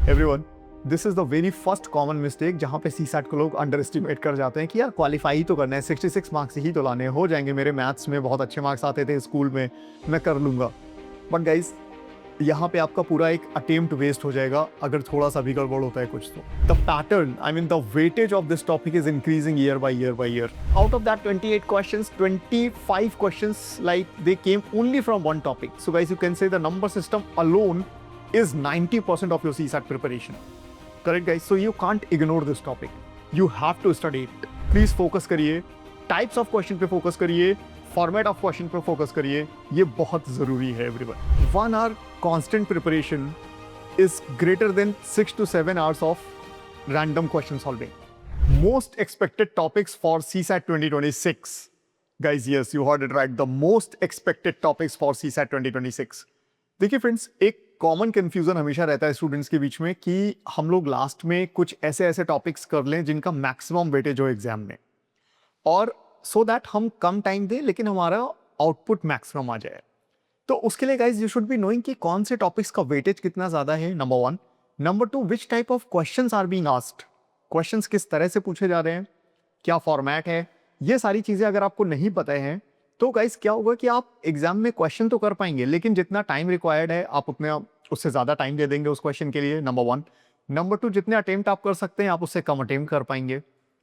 Everyone, this is the very first common mistake जहां पे CSAT को लोग अंडर एस्टिमेट कर जाते हैं कि यार क्वालिफाई ही तो करना है, 66 मार्क्स ही तो लाने हैं, हो जाएंगे, मेरे मैथ्स में बहुत अच्छे मार्क्स आते थे स्कूल में, मैं कर लूंगा। बट गाइज, यहाँ पे आपका पूरा एक अटेम्प्ट वेस्ट हो जाएगा अगर थोड़ा सा भी गड़बड़ होता है कुछ तो। The pattern, I mean the weightage of this topic is increasing year by year by year. Out of that 28 questions, 25 questions like they came only from one topic. So guys, you can say the number system alone is 90% of your CSAT preparation. Correct guys? So you can't ignore this topic. You have to study it. Please focus करिए, types of question पे focus करिए, format of question पे focus करिए, ये बहुत ज़रूरी है everyone. 1 hour constant preparation is greater than 6 to 7 hours of random question solving. Most expected topics for CSAT 2026. Guys, yes, you heard it right. The most expected topics for CSAT 2026. देखिए friends, एक common confusion हमेशा रहता है students के बीच में कि हम लोग लास्ट में कुछ ऐसे ऐसे टॉपिक्स कर लें जिनका मैक्सिमम वेटेज हो एग्जाम में, और सो दैट हम कम टाइम दें लेकिन हमारा आउटपुट मैक्सिमम आ जाए। तो उसके लिए guys you should be knowing कि कौन से टॉपिक्स का वेटेज कितना ज्यादा है, number 1। Number 2, which type of questions are being asked, questions किस तरह से पूछे जा रहे हैं, क्या फॉर्मेट है, ये सारी चीजें अगर आपको नहीं पता है तो गाइस क्या होगा कि आप एग्जाम में क्वेश्चन तो कर पाएंगे लेकिन जितना टाइम रिक्वायर्ड है आप उतने उससे ज्यादा टाइम दे देंगे उस क्वेश्चन के लिए, नंबर 1। नंबर 2, जितने अटेम्प्ट आप कर सकते हैं आप उससे कम अटेम्प्ट कर पाएंगे,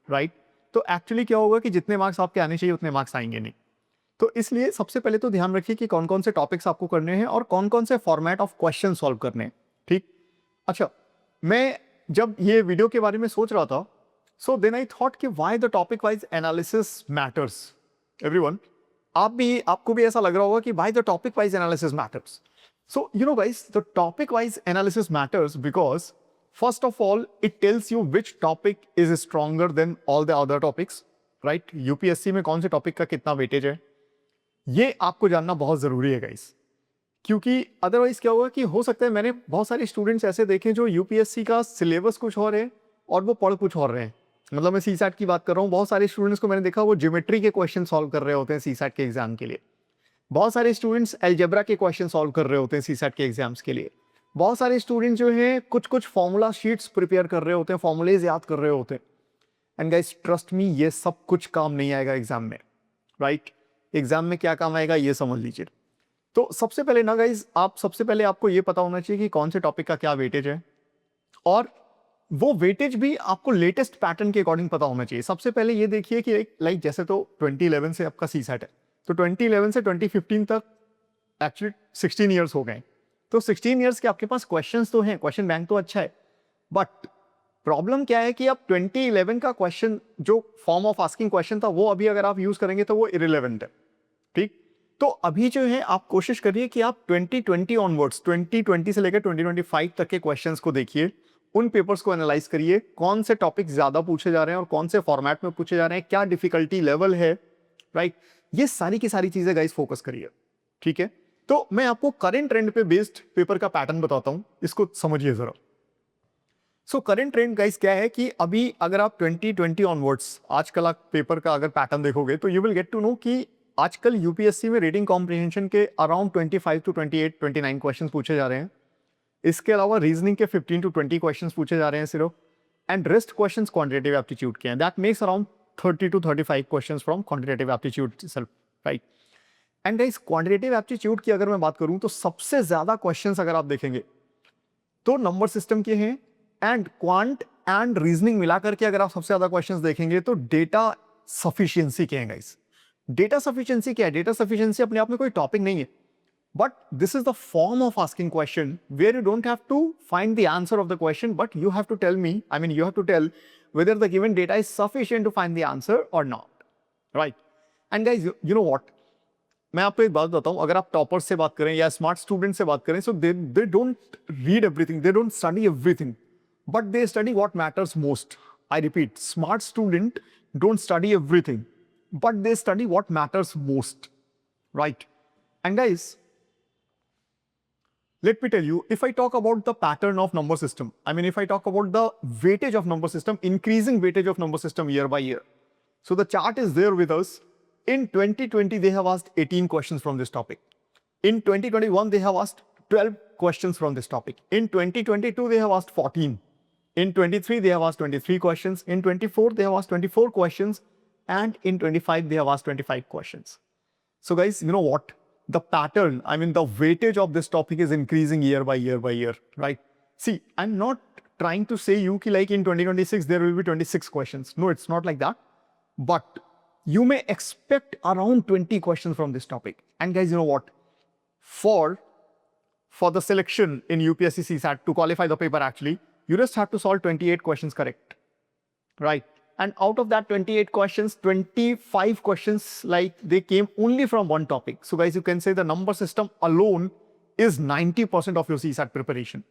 राइट। तो एक्चुअली क्या होगा कि जितने मार्क्स आपके आने चाहिए उतने मार्क्स आएंगे नहीं। तो इसलिए सबसे पहले तो ध्यान रखिए कि कौन कौन से टॉपिक्स आपको करने हैं और कौन कौन से फॉर्मेट ऑफ क्वेश्चन सॉल्व करने हैं, ठीक। अच्छा, मैं जब ये वीडियो के बारे में सोच रहा था, सो देन आई थॉट कि why the topic wise analysis matters. Everyone, आपको भी ऐसा लग रहा होगा कि भाई the topic wise analysis matters. So you know guys, the topic wise analysis matters because first of all it tells you which topic is stronger than all the other topics, right. UPSC में कौन से topic का कितना weightage है ये आपको जानना बहुत जरूरी है गाइस, क्योंकि अदरवाइज क्या होगा कि हो सकता है, मैंने बहुत सारे स्टूडेंट्स ऐसे देखे जो यूपीएससी का सिलेबस कुछ और है और वो पढ़ कुछ और रहे हैं। मतलब मैं सीसैट की बात कर रहा हूँ, बहुत सारे स्टूडेंट्स को मैंने देखा वो ज्योमेट्री के क्वेश्चन सॉल्व कर रहे होते हैं सीसैट के एग्जाम के लिए, बहुत सारे स्टूडेंट्स अलजेब्रा के क्वेश्चन सॉल्व कर रहे होते हैं सीसैट के एग्जाम्स के लिए, बहुत सारे स्टूडेंट्स जो हैं कुछ फॉर्मूला शीट्स प्रिपेयर कर रहे होते हैं, फॉर्मूलेज याद कर रहे होते हैं। एंड गाइस ट्रस्ट मी, ये सब कुछ काम नहीं आएगा एग्जाम में, राइट। एग्जाम में क्या काम आएगा ये समझ लीजिए। तो सबसे पहले ना गाइज, सबसे पहले आपको ये पता होना चाहिए कि कौन से टॉपिक का क्या वेटेज है, और वो वेटेज भी आपको लेटेस्ट पैटर्न के अकॉर्डिंग पता होना चाहिए। सबसे पहले ये देखिए कि लाइक जैसे तो 2011 से आपका सीसैट है, तो 2011 से 2015 तक एक्चुअली 16 ईयर्स हो गए। तो 16 ईयर्स के आपके पास क्वेश्चंस तो हैं, क्वेश्चन बैंक तो अच्छा है, बट प्रॉब्लम क्या है कि अब 2011 का क्वेश्चन जो फॉर्म ऑफ आस्किंग क्वेश्चन था वो अभी अगर आप यूज करेंगे तो वो इरिलेवेंट है, ठीक। तो अभी जो है आप कोशिश करिए कि आप 2020 ऑनवर्ड्स, 2020 से लेकर 2025 तक के क्वेश्चंस को देखिए, उन पेपर्स को एनालाइज करिए, कौन से टॉपिक ज्यादा पूछे जा रहे हैं और कौन से फॉर्मेट में पूछे जा रहे हैं, क्या डिफिकल्टी लेवल है, राइट। ये सारी की सारी चीजें गाइस फोकस करिए, ठीक है। तो मैं आपको करंट ट्रेंड पे बेस्ड पेपर का पैटर्न बताता हूं, इसको समझिए जरा। सो करंट ट्रेंड गाइस क्या है कि अभी अगर आप 2020 ऑनवर्ड्स आजकल आप पेपर का अगर पैटर्न देखोगे तो you will get to know कि आजकल यूपीएससी में रीडिंग कॉम्प्रिहेंशन के अराउंड 25 टू 28, 29 क्वेश्चंस पूछे जा रहे हैं। इसके अलावा रीजनिंग के 15 टू 20 क्वेश्चंस पूछे जा रहे हैं सिर्फ, and rest questions quantitative aptitude के हैं। That makes around 30 to 35 questions from quantitative aptitude self, right. And guys quantitative aptitude की अगर मैं बात करूं तो सबसे ज्यादा क्वेश्चंस अगर आप देखेंगे तो नंबर सिस्टम के हैं, एंड क्वांट एंड रीजनिंग मिलाकर के अगर आप सबसे ज्यादा क्वेश्चंस देखेंगे तो डेटा सफिशिएंसी के हैं गाइस। डेटा सफिशिएंसी क्या है? डेटा सफिशिएंसी अपने आप में कोई टॉपिक नहीं है, but this is the form of asking question where you don't have to find the answer of the question, but you have to tell me, I mean you have to tell whether the given data is sufficient to find the answer or not, right? And guys, you know what, मैं आपको एक बात बताऊं, अगर आप toppers से बात करें या स्मार्ट स्टूडेंट से बात करें, so they don't read everything, they don't study everything, but they study what matters most. I repeat, smart student don't study everything, but they study what matters most, right? And guys, let me tell you, if I talk about the pattern of number system, I mean if I talk about the weightage of number system, increasing weightage of number system year by year. So the chart is there with us. In 2020, they have asked 18 questions from this topic. In 2021, they have asked 12 questions from this topic. In 2022 they have asked 14. In 23 they have asked 23 questions. In 24 they have asked 24 questions, and in 25 they have asked 25 questions. So guys, you know what? The pattern, I mean the weightage of this topic is increasing year by year by year, right? See, I'm not trying to say you ki like in 2026 there will be 26 questions. No, it's not like that. But you may expect around 20 questions from this topic. And guys, you know what? For the selection in UPSC CSAT to qualify the paper actually, you just have to solve 28 questions correct, right? And out of that 28 questions, 25 questions, like they came only from one topic. So guys, you can say the number system alone is 90% of your CSAT preparation.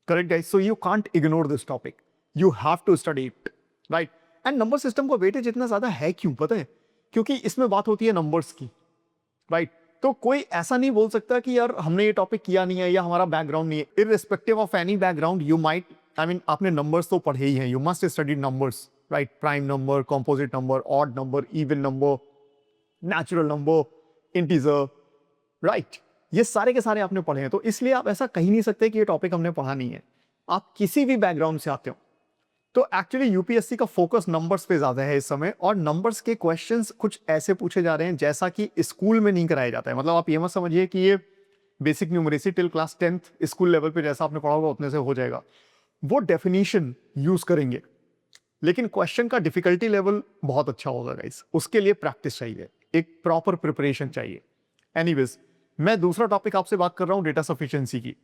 Correct guys? So you can't ignore this topic. You have to study it, right? And number system को weightage इतना ज़्यादा है क्यों पता है? क्योंकि इसमें बात होती है numbers की, right? तो कोई ऐसा नहीं बोल सकता कि यार हमने ये टॉपिक किया नहीं है या हमारा बैकग्राउंड नहीं है. Irrespective of any background, you might, I mean आपने numbers तो पढ़े ही हैं. You must study numbers, right? Prime number, composite number, odd number, even number, natural number, integer, right? ये सारे के सारे आपने पढ़े हैं, तो इसलिए आप ऐसा कह नहीं सकते कि ये टॉपिक हमने पढ़ा नहीं है. आप किसी भी बैकग्राउंड से आते हो तो एक्चुअली यूपीएससी का फोकस नंबर्स पे ज्यादा है इस समय, और नंबर्स के क्वेश्चंस कुछ ऐसे पूछे जा रहे हैं जैसा कि स्कूल में नहीं कराया जाता है. मतलब आप ये मत समझिए कि ये basic numeracy till class 10th school level पे जैसा आपने पढ़ा होगा उतने से हो जाएगा. वो डेफिनेशन यूज करेंगे, लेकिन क्वेश्चन का डिफिकल्टी लेवल बहुत अच्छा होगा गाइस. उसके लिए प्रैक्टिस चाहिए, एक प्रॉपर प्रिपरेशन चाहिए. एनीवेज, मैं दूसरा टॉपिक आपसे बात कर रहा हूं डेटा सफिशिएंसी की.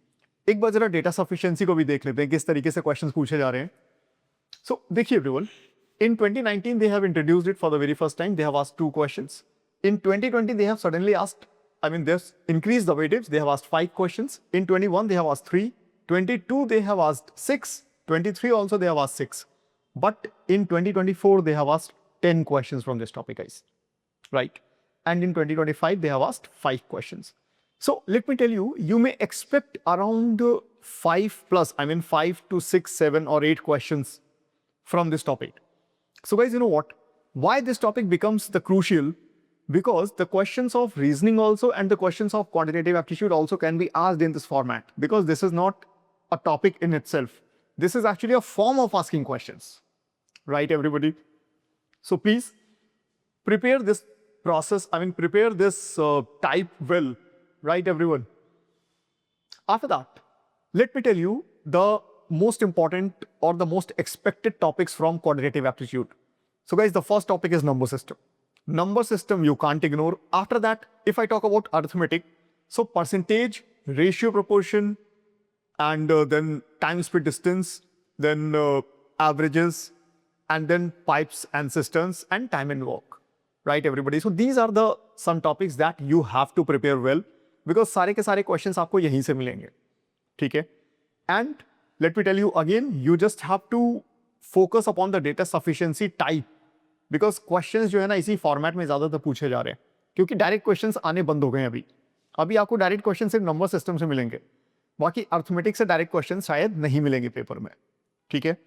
एक बार जरा डेटा सफिशिएंसी को भी देख लेते हैं किस तरीके से क्वेश्चंस पूछे जा रहे हैं. सो देखिए everyone, in 2019 they have introduced it for the very first time. They have asked 2 questions. In 2020 they have suddenly asked, I mean they've increased the weightage. They have asked 5 questions. In 21 they have asked 3. 22 they have asked 6. 23 also they have asked 6. But in 2024 they have asked 10 questions from this topic guys, right? And in 2025 they have asked 5 questions. So let me tell you, you may expect around 5 plus, I mean 5 to 6, 7 or 8 questions from this topic. So guys, you know what? Why this topic becomes the crucial? Because the questions of reasoning also and the questions of quantitative aptitude also can be asked in this format. Because this is not a topic in itself. This is actually a form of asking questions. Right, everybody? So please prepare this process, I mean prepare this type well. Right, everyone? After that, let me tell you the most important or the most expected topics from quantitative aptitude. So guys, the first topic is number system. Number system you can't ignore. After that, if I talk about arithmetic, so percentage, ratio proportion, and then time speed distance, then averages, and then pipes and cisterns, and time and work. Right, everybody? So these are the some topics that you have to prepare well, because सारे के सारे questions आपको यहीं से मिलेंगे. ठीक है? And let me tell you again, you just have to focus upon the data sufficiency type, because questions जो है ना इसी फॉर्मेट में ज़्यादातर पूछे जा रहे हैं, क्योंकि डायरेक्ट क्वेश्चंस आने बंद हो गए हैं अभी आपको डायरेक्ट क्वेश्चन सिर्फ नंबर सिस्टम से मिलेंगे, बाकी अर्थमेटिक से डायरेक्ट क्वेश्चन शायद नहीं मिलेंगे पेपर में. ठीक है?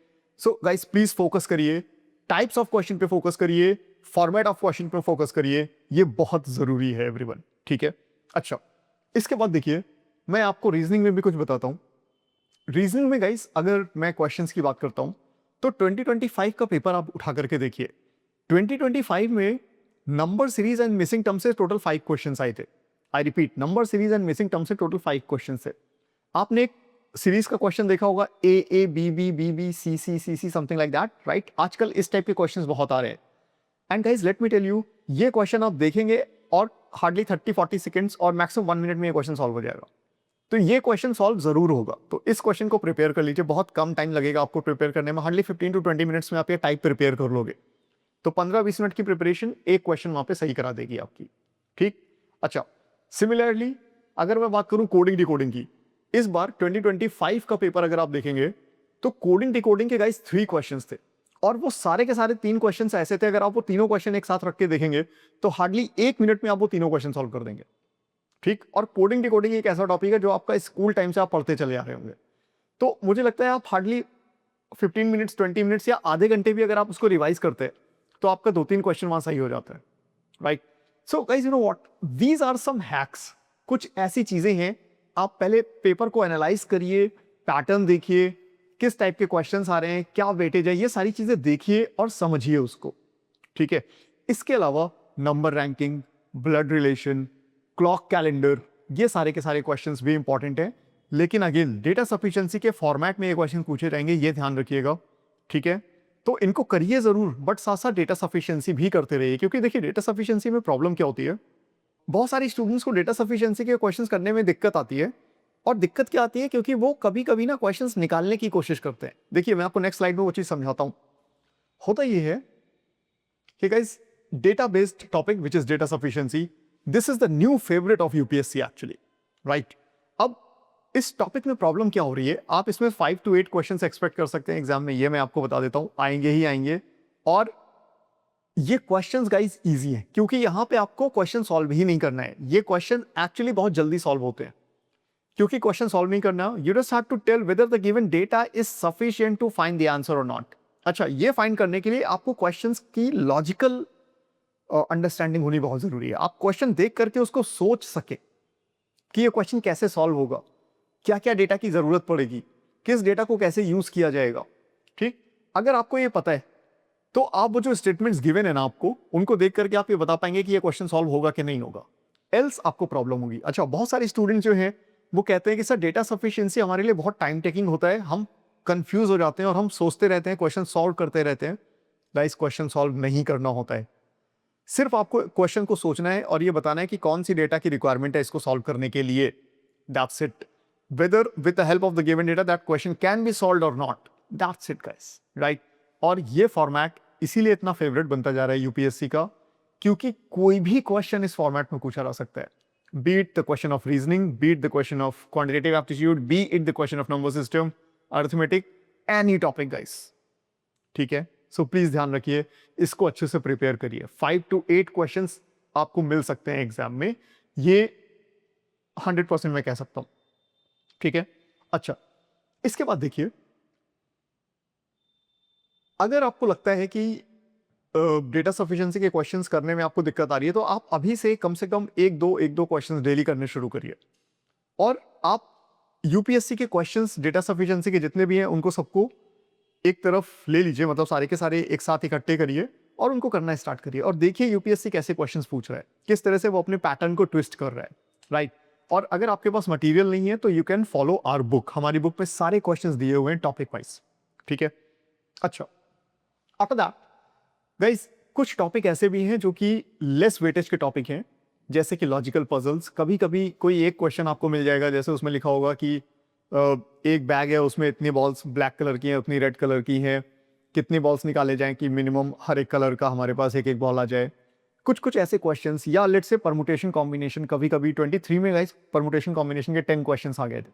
सो गाइस प्लीज फोकस करिए, टाइप्स ऑफ क्वेश्चन पे फोकस करिए, फॉर्मेट ऑफ क्वेश्चन पे फोकस करिए, ये बहुत जरूरी है एवरीवन. ठीक है? अच्छा, इसके बाद देखिए मैं आपको रीजनिंग में भी कुछ बताता हूँ. रीजनिंग में गाइस अगर मैं क्वेश्चंस की बात करता हूँ तो 2025 का पेपर आप उठा करके देखिए. 2025 में number series and missing term से टोटल 5 क्वेश्चंस आए थे. I repeat, number series and missing term से टोटल 5 क्वेश्चंस थे. आपने एक सीरीज का क्वेश्चन देखा होगा A B B B B C C C C something like that, right? आजकल इस टाइप के क्वेश्चंस बहुत आ रहे हैं. And guys let me tell you, ये क्वेश्चन आप देखेंगे और हार्डली 30-40 सेकेंड्स और मैक्सिमम 1 मिनट में ये क्वेश्चन सॉल्व हो जाएगा. तो ये क्वेश्चन सॉल्व जरूर होगा. तो इस क्वेश्चन को प्रिपेयर कर लीजिए, बहुत कम टाइम लगेगा आपको प्रिपेयर करने में, हार्डली 15 to 20 मिनट्स में आप ये टाइप प्रिपेयर कर लोगे. तो 15-20 मिनट की प्रिपरेशन एक क्वेश्चन वहां पे सही करा देगी आपकी. ठीक? अच्छा, सिमिलरली अगर मैं बात करूं कोडिंग डिकोडिंग की, इस बार 2025 का पेपर अगर आप देखेंगे तो कोडिंग डिकोडिंग के गाइस 3 क्वेश्चंस थे, और वो सारे के सारे 3 क्वेश्चंस ऐसे थे, अगर आप वो तीनों क्वेश्चन एक साथ रख के देखेंगे तो हार्डली 1 मिनट में आप वो तीनों क्वेश्चन सॉल्व कर देंगे. ठीक? और कोडिंग डिकोडिंग एक ऐसा टॉपिक है जो आपका स्कूल टाइम से आप पढ़ते चले आ रहे होंगे. तो मुझे लगता है आप हार्डली 15 मिनट्स 20 मिनट्स या आधे घंटे भी अगर आप उसको रिवाइज करते हैं तो आपका 2-3 क्वेश्चन वहां सही हो जाता है. Right? So guys you know what, these are some hacks. कुछ ऐसी चीजें हैं आप पहले पेपर को एनालाइज करिए, पैटर्न देखिए, किस टाइप के क्वेश्चंस आ रहे हैं, क्या वेटेज है, ये सारी चीजें देखिए और समझिए उसको, ठीक है। इसके अलावा number ranking, blood relation, clock calendar, ये सारे के सारे क्वेश्चंस भी इंपॉर्टेंट हैं। लेकिन अगेन डेटा सफिशिएंसी के फॉर्मेट में ये क्वेश्चन पूछे जाएंगे, ये ध्यान रखिएगा, ठीक है। तो इनको करिए जरूर, बट साथ साथ डेटा सफिशिएंसी भी करते रहिए, क्योंकि देखिए डेटा सफिशिएंसी में प्रॉब्लम क्या होती है, बहुत सारे स्टूडेंट्स को डेटा सफिशिएंसी के क्वेश्चंस करने में दिक्कत आती है। और दिक्कत क्या आती है, क्योंकि वो कभी कभी ना क्वेश्चंस निकालने की कोशिश करते हैं। देखिए मैं आपको नेक्स्ट स्लाइड में वो चीज समझाता हूं। होता ये है कि guys, data based topic which is data sufficiency, this is the new favourite of UPSC actually, right. अब इस टॉपिक में प्रॉब्लम क्या हो रही है, आप इसमें 5 to 8 क्वेश्चंस एक्सपेक्ट कर सकते हैं एग्जाम में, ये मैं आपको बता देता हूं, आएंगे ही आएंगे। और ये क्वेश्चंस गाइस इजी हैं, क्योंकि यहां पे आपको क्वेश्चन सॉल्व ही नहीं करना है, ये क्वेश्चन एक्चुअली बहुत जल्दी सॉल्व होते हैं। क्योंकि क्वेश्चन सॉल्व नहीं करना, you just have to tell whether the given data is sufficient to find the answer और नॉट। अच्छा, ये फाइंड करने के लिए आपको क्वेश्चंस की लॉजिकल अंडरस्टैंडिंग होनी बहुत जरूरी है। आप क्वेश्चन देख करके उसको सोच सके कि ये क्वेश्चन कैसे सॉल्व होगा, क्या क्या डेटा की जरूरत पड़ेगी, किस डेटा को कैसे यूज किया जाएगा, ठीक। अगर आपको ये पता है तो आप वो जो स्टेटमेंट्स गिवन है ना आपको, उनको देख करके आप ये बता पाएंगे कि ये क्वेश्चन सॉल्व होगा कि नहीं होगा, एल्स आपको प्रॉब्लम होगी। अच्छा, बहुत सारे स्टूडेंट जो हैं वो कहते हैं कि सर डेटा सफिशिएंसी हमारे लिए बहुत टाइम टेकिंग होता है, हम कंफ्यूज हो जाते हैं और हम सोचते रहते हैं, क्वेश्चन सॉल्व करते रहते हैं। गाइस, क्वेश्चन सॉल्व नहीं करना होता है, सिर्फ आपको क्वेश्चन को सोचना है और ये बताना है कि कौन सी डेटा की रिक्वायरमेंट है इसको सॉल्व करने के लिए, that's it. Whether with the help of the given data that question can be solved और not, that's it guys, right. और ये फॉर्मेट इसीलिए इतना फेवरेट बनता जा रहा है यूपीएससी का, क्योंकि कोई भी क्वेश्चन इस फॉर्मेट में पूछा जा सकता है, be it the question of reasoning, be it the question of quantitative aptitude, be it the question of number system, arithmetic, any topic guys, ठीक है। सो प्लीज ध्यान रखिए, इसको अच्छे से प्रिपेयर करिए। 5 to 8 क्वेश्चंस आपको मिल सकते हैं एग्जाम में, ये 100% मैं कह सकता हूं, ठीक है। अच्छा, इसके बाद देखिए, अगर आपको लगता है कि डेटा सफिशिएंसी के क्वेश्चंस करने में आपको दिक्कत आ रही है, तो आप अभी से कम एक दो क्वेश्चंस डेली करने शुरू करिए। और आप यूपीएससी के क्वेश्चंस डेटा सफिशिएंसी के जितने भी हैं उनको सबको एक तरफ ले लीजिए, मतलब सारे के सारे एक साथ इकट्ठे करिए और उनको करना स्टार्ट करिए, और देखिए यूपीएससी कैसे क्वेश्चंस पूछ रहा है, किस तरह से वो अपने पैटर्न को ट्विस्ट कर रहा है, राइट। और अगर आपके पास मटेरियल नहीं है तो you can follow our book, हमारी बुक में सारे क्वेश्चंस दिए हुए हैं टॉपिक वाइज, ठीक है। अच्छा, आफ्टर दैट गाइस, कुछ टॉपिक ऐसे भी हैं जो कि लेस वेटेज के टॉपिक हैं, जैसे कि लॉजिकल पजल्स। कभी कभी कोई एक क्वेश्चन आपको मिल जाएगा, जैसे उसमें लिखा होगा कि एक बैग है, उसमें इतनी बॉल्स ब्लैक कलर की हैं, उतनी रेड कलर की हैं, कितनी बॉल्स निकाले जाएं कि मिनिमम हर एक कलर का हमारे पास एक एक बॉल आ जाए। कुछ कुछ ऐसे क्वेश्चंस, या लेट से परमुटेशन कॉम्बिनेशन, कभी कभी 23 में गाइस परमुटेशन कॉम्बिनेशन के 10 क्वेश्चंस आ गए थे,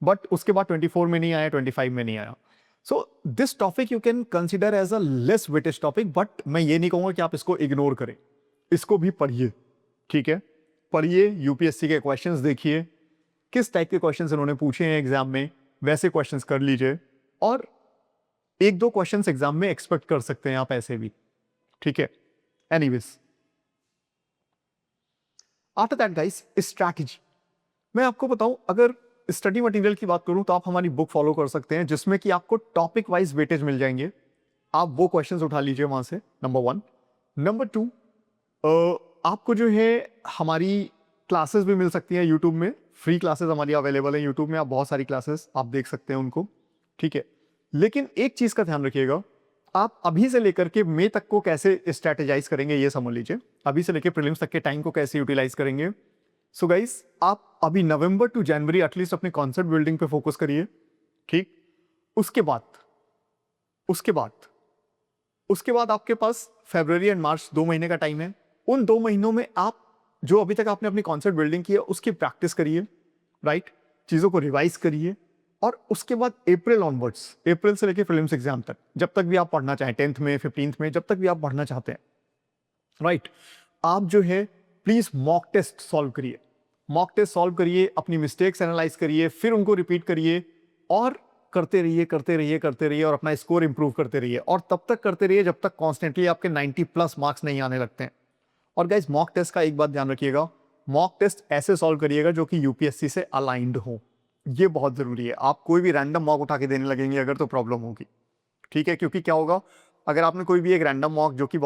बट उसके बाद 24 में नहीं आया, 25 में नहीं आया। So this topic you can consider as a less weightage topic, but मैं ये नहीं कहूंगा कि आप इसको इग्नोर करें, इसको भी पढ़िए, ठीक है। पढ़िए, यूपीएससी के क्वेश्चंस देखिए, किस टाइप के क्वेश्चंस इन्होंने पूछे हैं एग्जाम में, वैसे क्वेश्चंस कर लीजिए, और एक दो क्वेश्चंस एग्जाम में एक्सपेक्ट कर सकते हैं आप ऐसे भी, ठीक है। Anyways, after that guys, strategy. मैं आपको बताऊं, अगर स्टडी मटेरियल की बात करूं तो आप हमारी बुक फॉलो कर सकते हैं, जिसमें कि आपको टॉपिक वाइज वेटेज मिल जाएंगे, आप वो क्वेश्चंस उठा लीजिए वहां से, नंबर 1। नंबर 2, आपको जो है हमारी क्लासेस भी मिल सकती हैं यूट्यूब में, फ्री क्लासेस हमारी अवेलेबल है यूट्यूब में, आप बहुत सारी क्लासेस आप देख सकते हैं उनको, ठीक है। लेकिन एक चीज का ध्यान रखिएगा, आप अभी से लेकर के मई तक को कैसे स्ट्रैटेजाइज करेंगे ये समझ लीजिए, अभी से लेकर प्रीलिम्स तक के टाइम को कैसे यूटिलाइज करेंगे। सो गाइस, आप अभी नवंबर टू जनवरी एटलीस्ट अपने कॉन्सेप्ट बिल्डिंग पे फोकस करिए, ठीक। उसके बाद आपके पास फरवरी एंड मार्च 2 महीने का टाइम है। उन 2 महीनों में आप जो अभी तक आपने अपनी कॉन्सेप्ट बिल्डिंग की है उसकी प्रैक्टिस करिए, राइट, चीजों को रिवाइज करिए, और उसके बाद अप्रैल ऑनवर्ड्स, अप्रैल से लेकर प्रीलिम्स एग्जाम तक, जब तक भी आप पढ़ना चाहें, 10th में 15th में, जब तक भी आप पढ़ना चाहते हैं, राइट, आप जो है प्लीज मॉक टेस्ट सॉल्व करिए, मॉक टेस्ट सॉल्व करिए, अपनी मिस्टेक्स एनालाइज करिए, फिर उनको रिपीट करिए, और करते रहिए और अपना स्कोर इंप्रूव करते रहिए, और तब तक करते रहिए जब तक कॉन्स्टेंटली आपके 90+ मार्क्स नहीं आने लगते हैं। और गाइज, मॉक टेस्ट का एक बात ध्यान रखिएगा, मॉक टेस्ट ऐसे सॉल्व करिएगा जो कि यूपीएससी से अलाइंड हो, ये बहुत जरूरी है। आप कोई भी रैंडम मॉक उठा के देने लगेंगे अगर तो प्रॉब्लम होगी, ठीक है। क्योंकि क्या होगा, अगर आपने कोई भी एक रैंडम मॉक जो कि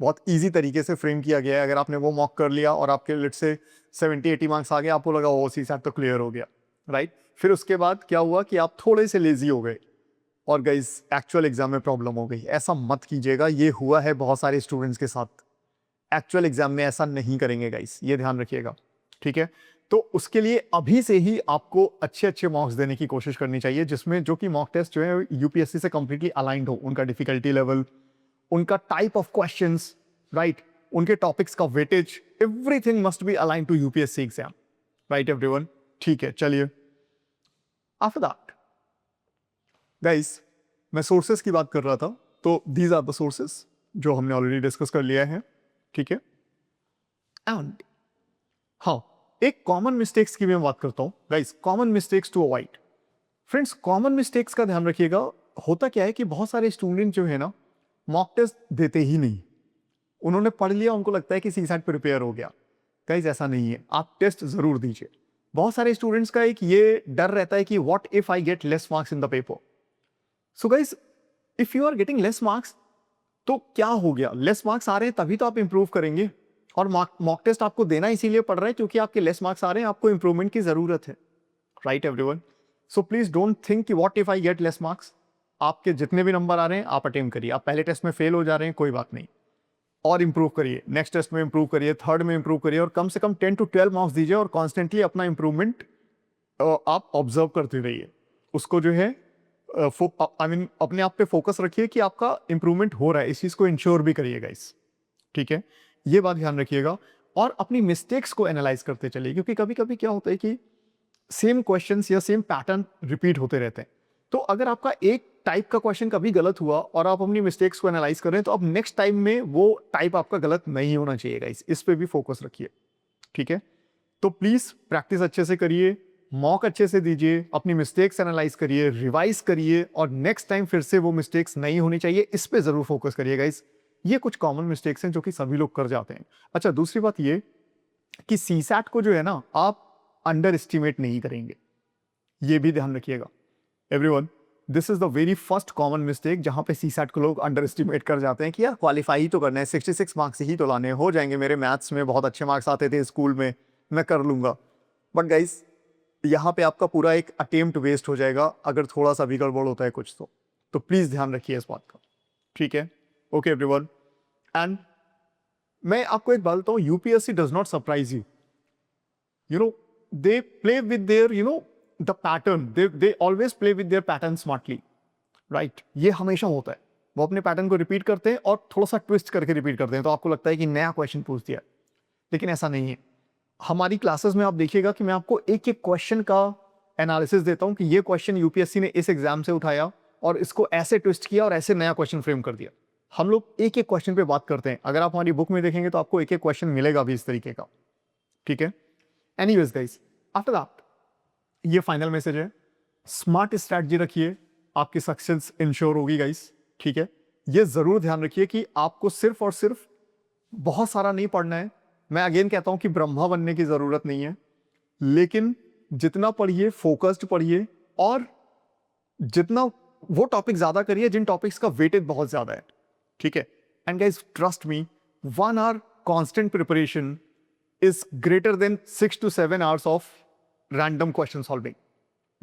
बहुत ईजी तरीके से फ्रेम किया गया है, अगर आपने वो मॉक कर लिया और आपके लेट से 70-80 मार्क्स आ गए, आपको लगा ओ सीसैट तो क्लियर हो गया, राइट। फिर उसके बाद क्या हुआ कि आप थोड़े से लेजी हो गए और गाइस एक्चुअल एग्जाम में प्रॉब्लम हो गई। ऐसा मत कीजिएगा, ये हुआ है बहुत सारे स्टूडेंट्स के साथ। एक्चुअल एग्जाम में ऐसा नहीं करेंगे गाइस, ये ध्यान रखिएगा, ठीक है। तो उसके लिए अभी से ही आपको अच्छे अच्छे मॉक्स देने की कोशिश करनी चाहिए, जिसमें जो कि मॉक टेस्ट जो है यूपीएससी से कंप्लीटली अलाइंड हो, उनका डिफिकल्टी लेवल, उनका टाइप ऑफ क्वेश्चंस, राइट, उनके टॉपिक्स का weightage, everything must be align to UPSC exam, right everyone. ठीक है, चलिए आफ्टर दैट गाइस मैं सोर्सेस की बात कर रहा था, तो दीज आर द सोर्सेस जो हमने ऑलरेडी डिस्कस कर लिया है, ठीक है। एंड हाँ, एक कॉमन मिस्टेक्स की मैं बात करता हूं guys, common mistakes to avoid. Friends, common mistakes का ध्यान रखिएगा। होता क्या है कि बहुत सारे स्टूडेंट जो है ना, मॉक टेस्ट देते ही नहीं। उन्होंने पढ़ लिया, उनको लगता है कि सीसैट प्रिपेयर हो गया। गाइस ऐसा नहीं है, आप टेस्ट जरूर दीजिए। बहुत सारे स्टूडेंट्स का एक ये डर रहता है कि what if I get less marks in the paper. So guys, if you are getting less marks, तो क्या हो गया, लेस मार्क्स आ रहे हैं तभी तो आप इंप्रूव करेंगे। और मॉक टेस्ट आपको देना इसीलिए पड़ रहा है क्योंकि आपके लेस मार्क्स आ रहे हैं, आपको इंप्रूवमेंट की जरूरत है, right everyone. So please don't think कि what if I get less marks. आपके जितने भी नंबर आ रहे हैं आप अटेम्प्ट करिए। आप पहले टेस्ट में फेल हो जा रहे हैं, कोई बात नहीं, और इंप्रूव करिए, नेक्स्ट टेस्ट में इंप्रूव करिए, थर्ड में इंप्रूव करिए, और कम से कम 10 to 12 मार्क्स दीजिए और कॉन्स्टेंटली अपना इंप्रूवमेंट आप ऑब्जर्व करते रहिए। उसको जो है अपने आप पे फोकस रखिए कि आपका इंप्रूवमेंट हो रहा है, इस चीज को इंश्योर भी करिएगा इस, ठीक है, ये बात ध्यान रखिएगा। और अपनी मिस्टेक्स को एनालाइज करते चलिए, क्योंकि कभी कभी क्या होता है कि सेम क्वेश्चंस या सेम पैटर्न रिपीट होते रहते हैं। तो अगर आपका एक टाइप का क्वेश्चन कभी गलत हुआ और आप अपनी मिस्टेक्स को एनालाइज करें, तो अब नेक्स्ट टाइम में वो टाइप आपका गलत नहीं होना चाहिए। इस पे भी फोकस रखिए, ठीक है। तो प्लीज प्रैक्टिस अच्छे से करिए, मॉक अच्छे से दीजिए, अपनी मिस्टेक्स एनालाइज करिए, रिवाइज करिए, और नेक्स्ट टाइम फिर से वो मिस्टेक्स नहीं होनी चाहिए, इस पे जरूर फोकस करिए गाइस। ये कुछ कॉमन मिस्टेक्स हैं जो कि सभी लोग कर जाते हैं। अच्छा, दूसरी बात ये कि सीसैट को जो है ना, आप अंडर एस्टिमेट नहीं करेंगे, ये भी ध्यान रखिएगा everyone. This is the very first common mistake जहां पे सीसैट को लोग अंडर एस्टिमेट कर जाते हैं कि यार क्वालिफाई तो करना है, 66 मार्क्स ही तो लाने, हो जाएंगे, मेरे मैथ्स में बहुत अच्छे मार्क्स आते थे स्कूल में, मैं कर लूंगा। बट गाइस, यहाँ पे आपका पूरा एक अटेम्प्ट वेस्ट हो जाएगा अगर थोड़ा सा भी गड़बड़ होता है कुछ तो प्लीज ध्यान रखिए इस बात का, ठीक है। ओके एवरीवन, एंड मैं आपको एक बात बताऊं, UPSC does not surprise you, you know, they play with their, the pattern, they always play with their pattern smartly, right। ये हमेशा होता है, वो अपने पैटर्न को रिपीट करते हैं और थोड़ा सा ट्विस्ट करके रिपीट करते हैं, तो आपको लगता है कि नया क्वेश्चन पूछ दिया, लेकिन ऐसा नहीं है। हमारी क्लासेस में आप देखिएगा कि मैं आपको एक एक क्वेश्चन का एनालिसिस देता हूं कि ये क्वेश्चन यूपीएससी ने इस एग्जाम से उठाया और इसको ऐसे ट्विस्ट किया और ऐसे नया क्वेश्चन फ्रेम कर दिया। हम लोग एक एक क्वेश्चन पे बात करते हैं, अगर आप हमारी बुक में देखेंगे तो आपको एक एक क्वेश्चन मिलेगा भी इस तरीके का, ठीक है। एनीवेज गाइस, आफ्टर दैट ये फाइनल मैसेज है, स्मार्ट स्ट्रैटेजी रखिए, आपकी सक्सेस इंश्योर होगी गाइस, ठीक है। ये जरूर ध्यान रखिए कि आपको सिर्फ और सिर्फ बहुत सारा नहीं पढ़ना है। मैं अगेन कहता हूं कि ब्रह्मा बनने की जरूरत नहीं है, लेकिन जितना पढ़िए फोकस्ड पढ़िए, और जितना वो टॉपिक ज्यादा करिए जिन टॉपिक्स का वेटेज बहुत ज्यादा है, ठीक है। And guys trust me, 1 hour constant preparation is greater than 6 to 7 hours of random question solving,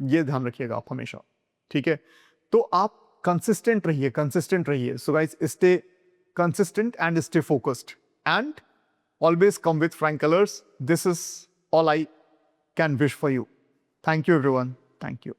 ये ध्यान रखिएगा आप हमेशा, ठीक है। तो आप कंसिस्टेंट रहिए। So guys, stay consistent and stay focused and always come with Frank colours. This is all I can wish for you. Thank you everyone, thank you.